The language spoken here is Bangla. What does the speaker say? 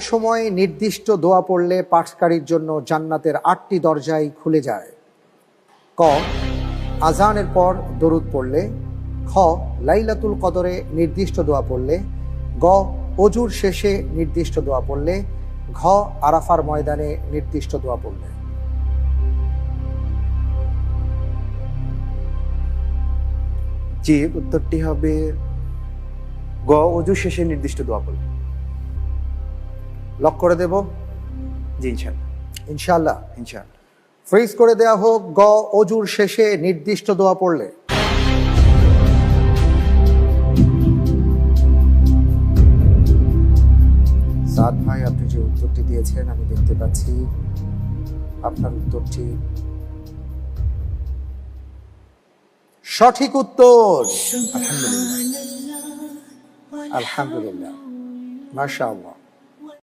সময় নির্দিষ্ট দোয়া পড়লে পাঠকারীর জন্য জান্নাতের 8টি দরজাই খুলে যায়? ক, আজানের পর দরুদ পড়লে। খ, লাইলাতুল কদরে নির্দিষ্ট দোয়া পড়লে। গ, অজুর শেষে নির্দিষ্ট দোয়া পড়লে। ঘ, আরাফার ময়দানে নির্দিষ্ট দোয়া পড়লে। জি, উত্তরটি হবে গ, অজু শেষে নির্দিষ্ট দোয়া পড়লে। লক করে দেব? জি, ইনশাআল্লাহ। ইনশাআল্লাহ ইনশাআল্লাহ। ফ্রিজ করে দেয়া হোক। গ, অজুর শেষে নির্দিষ্ট দোয়া পড়লে। সাদ ভাই, আপনি যে উত্তরটি দিয়েছেন আমি দেখতে পাচ্ছি আপনার উত্তরটি সঠিক উত্তর। আলহামদুলিল্লাহ, আলহামদুলিল্লাহ, মাশাআল্লাহ।